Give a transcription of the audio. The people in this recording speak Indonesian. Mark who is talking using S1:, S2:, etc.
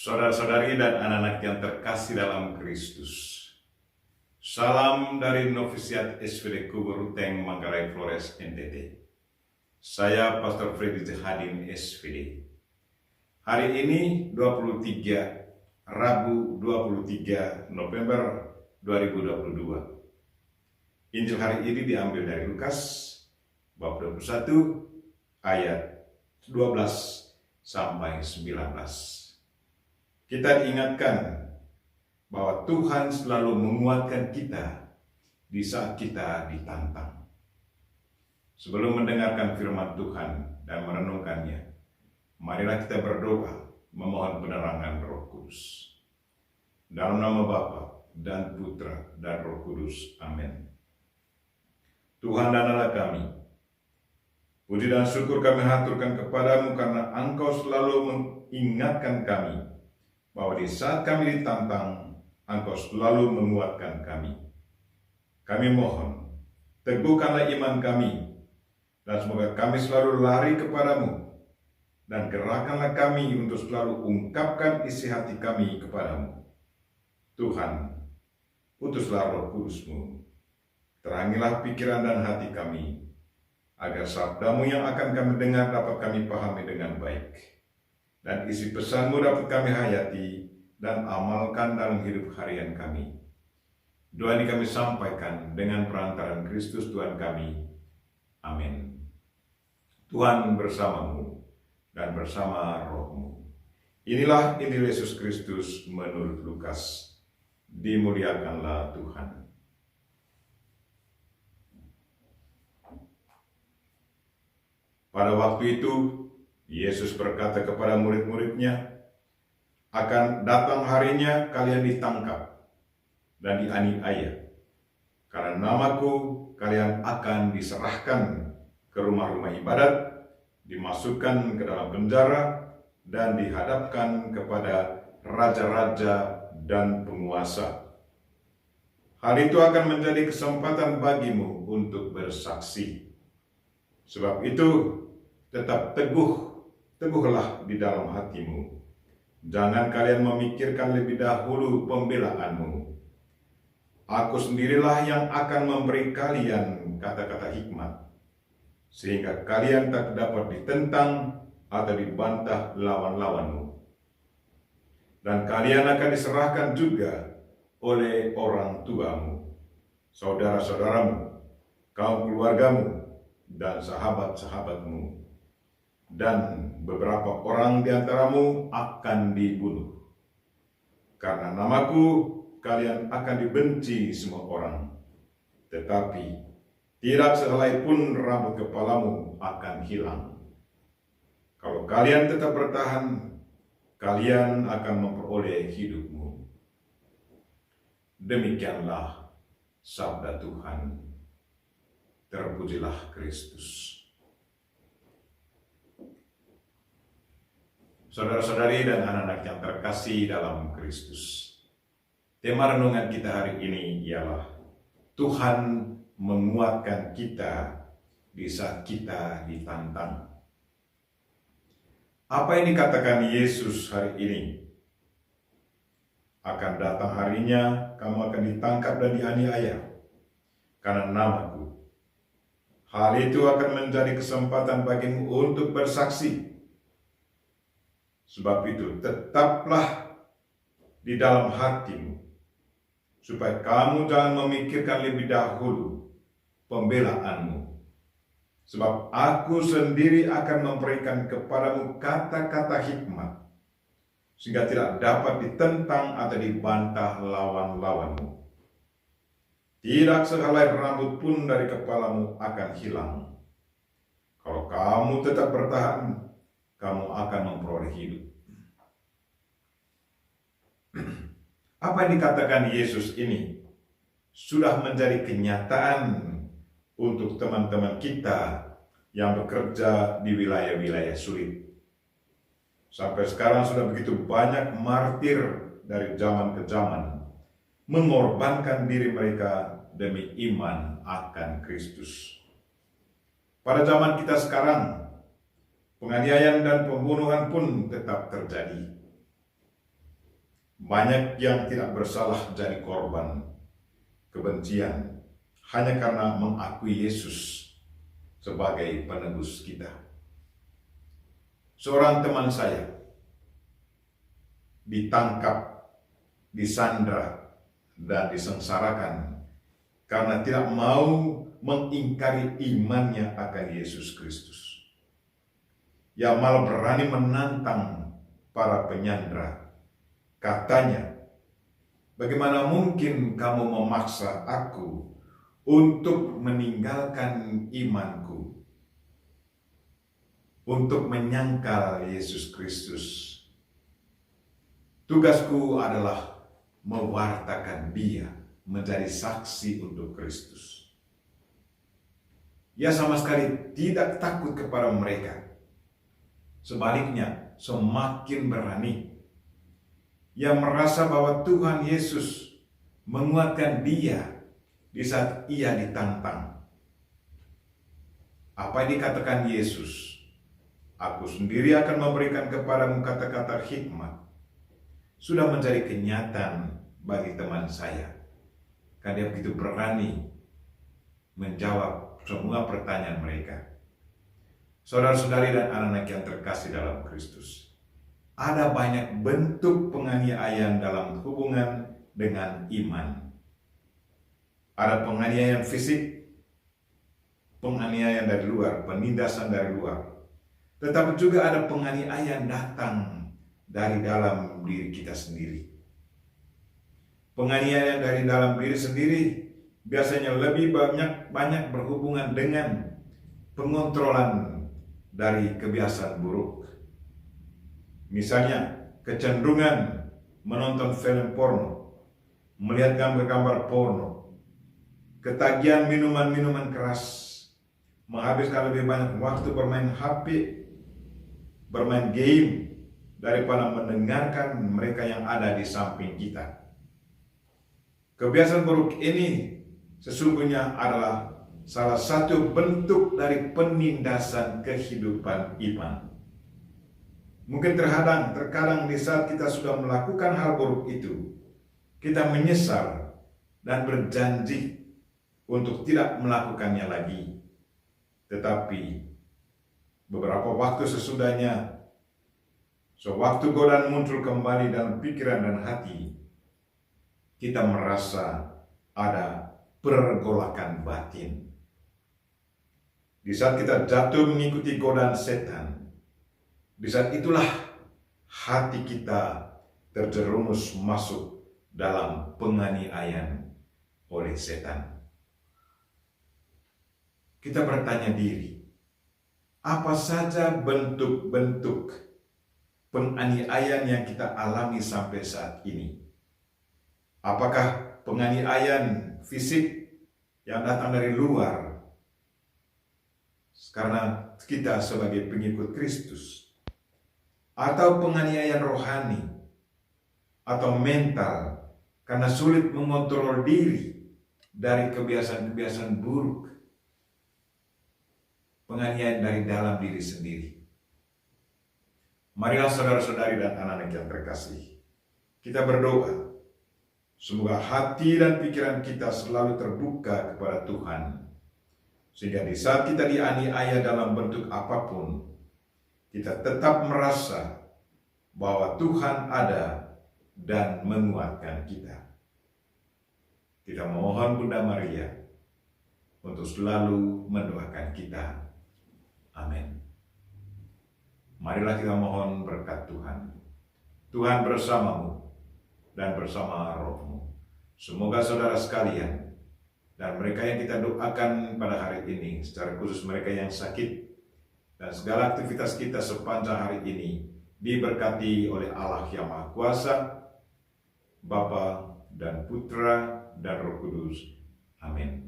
S1: Saudara-saudari dan anak-anak yang terkasih dalam Kristus. Salam dari Novisiat SVD Kubur Ruteng, Manggarai Flores, NTT. Saya Pastor Freddy Jahadin SVD. Hari ini Rabu 23 November 2022. Injil hari ini diambil dari Lukas bab 21 ayat 12 sampai 19. Kita diingatkan bahwa Tuhan selalu menguatkan kita di saat kita ditantang. Sebelum mendengarkan firman Tuhan dan merenungkannya, marilah kita berdoa memohon penerangan Roh Kudus. Dalam nama Bapa dan Putra dan Roh Kudus. Amin. Tuhan dan Allah kami, puji dan syukur kami haturkan kepadamu karena Engkau selalu mengingatkan kami bahwa di saat kami ditantang, Engkau selalu menguatkan kami. Kami mohon, teguhkanlah iman kami, dan semoga kami selalu lari kepadamu, dan gerakkanlah kami untuk selalu ungkapkan isi hati kami kepadamu. Tuhan, utuslah Roh Kudus-Mu, terangilah pikiran dan hati kami, agar sabdamu yang akan kami dengar dapat kami pahami dengan baik. Dan isi pesan-Mu dapat kami hayati dan amalkan dalam hidup harian kami. Doa ini kami sampaikan dengan perantaran Kristus Tuhan kami. Amin. Tuhan bersamamu dan bersama roh-Mu. Inilah Injil Yesus Kristus menurut Lukas. Dimuliakanlah Tuhan. Pada waktu itu, Yesus berkata kepada murid-muridnya, akan datang harinya kalian ditangkap dan dianiaya. Karena namaku kalian akan diserahkan ke rumah-rumah ibadat, dimasukkan ke dalam penjara, dan dihadapkan kepada raja-raja dan penguasa. Hal itu akan menjadi kesempatan bagimu untuk bersaksi. Sebab itu, tetap teguhlah di dalam hatimu. Jangan kalian memikirkan lebih dahulu pembelaanmu. Aku sendirilah yang akan memberi kalian kata-kata hikmat, sehingga kalian tak dapat ditentang atau dibantah lawan-lawanmu. Dan kalian akan diserahkan juga oleh orang tuamu, saudara-saudaramu, kaum keluargamu, dan sahabat-sahabatmu. Dan beberapa orang di antaramu akan dibunuh. Karena namaku, kalian akan dibenci semua orang. Tetapi tidak sehelai pun rambut kepalamu akan hilang. Kalau kalian tetap bertahan, kalian akan memperoleh hidupmu. Demikianlah sabda Tuhan. Terpujilah Kristus. Saudara-saudari dan anak-anak yang terkasih dalam Kristus. Tema renungan kita hari ini ialah Tuhan menguatkan kita di saat kita ditantang. Apa yang dikatakan Yesus hari ini? Akan datang harinya kamu akan ditangkap dan dianiaya karena namaku. Hal itu akan menjadi kesempatan bagimu untuk bersaksi. Sebab itu tetaplah di dalam hatimu, supaya kamu jangan memikirkan lebih dahulu pembelaanmu. Sebab aku sendiri akan memberikan kepadamu kata-kata hikmat, sehingga tidak dapat ditentang atau dibantah lawan-lawanmu. Tidak sehelai rambut pun dari kepalamu akan hilang. Kalau kamu tetap bertahan, kamu akan memperoleh hidup. Apa yang dikatakan Yesus ini sudah menjadi kenyataan untuk teman-teman kita yang bekerja di wilayah-wilayah sulit. Sampai sekarang sudah begitu banyak martir dari zaman ke zaman mengorbankan diri mereka demi iman akan Kristus. Pada zaman kita sekarang, penganiayaan dan pembunuhan pun tetap terjadi. Banyak yang tidak bersalah jadi korban kebencian hanya karena mengakui Yesus sebagai penebus kita. Seorang teman saya ditangkap, disandra, dan disengsarakan karena tidak mau mengingkari imannya akan Yesus Kristus. Ia malah berani menantang para penyandra. Katanya, bagaimana mungkin kamu memaksa aku untuk meninggalkan imanku, untuk menyangkal Yesus Kristus? Tugasku adalah mewartakan dia menjadi saksi untuk Kristus. Ia sama sekali tidak takut kepada mereka. Sebaliknya, semakin berani. Ia merasa bahwa Tuhan Yesus menguatkan dia di saat ia ditantang. Apa yang dikatakan Yesus? Aku sendiri akan memberikan kepadamu kata-kata hikmat. Sudah menjadi kenyataan bagi teman saya. Karena dia begitu berani menjawab semua pertanyaan mereka. Saudara-saudari dan anak-anak yang terkasih dalam Kristus, ada banyak bentuk penganiayaan dalam hubungan dengan iman. Ada penganiayaan fisik, penganiayaan dari luar, penindasan dari luar. Tetapi juga ada penganiayaan datang dari dalam diri kita sendiri. Penganiayaan dari dalam diri sendiri biasanya lebih banyak berhubungan dengan pengontrolan dari kebiasaan buruk. Misalnya, kecenderungan menonton film porno, melihat gambar-gambar porno, ketagihan minuman-minuman keras, menghabiskan lebih banyak waktu bermain HP, bermain game, daripada mendengarkan mereka yang ada di samping kita. Kebiasaan buruk ini sesungguhnya adalah salah satu bentuk dari penindasan kehidupan iman. Mungkin terkadang di saat kita sudah melakukan hal buruk itu, kita menyesal dan berjanji untuk tidak melakukannya lagi. Tetapi beberapa waktu sesudahnya, sewaktu godaan muncul kembali dalam pikiran dan hati, kita merasa ada pergolakan batin. Di saat kita jatuh mengikuti godaan setan, di saat itulah hati kita terjerumus masuk dalam penganiayaan oleh setan. Kita bertanya diri, apa saja bentuk-bentuk penganiayaan yang kita alami sampai saat ini? Apakah penganiayaan fisik yang datang dari luar karena kita sebagai pengikut Kristus? Atau penganiayaan rohani atau mental karena sulit mengontrol diri dari kebiasaan-kebiasaan buruk? Penganiayaan dari dalam diri sendiri. Marilah saudara-saudari dan anak-anak yang terkasih, kita berdoa semoga hati dan pikiran kita selalu terbuka kepada Tuhan, sehingga di saat kita dianiaya dalam bentuk apapun, kita tetap merasa bahwa Tuhan ada dan menguatkan kita. Kita mohon Bunda Maria untuk selalu mendoakan kita. Amin. Marilah kita mohon berkat Tuhan. Tuhan bersamamu dan bersama rohmu. Semoga saudara sekalian dan mereka yang kita doakan pada hari ini, secara khusus mereka yang sakit, dan segala aktivitas kita sepanjang hari ini diberkati oleh Allah yang Maha Kuasa, Bapa dan Putra dan Roh Kudus. Amin.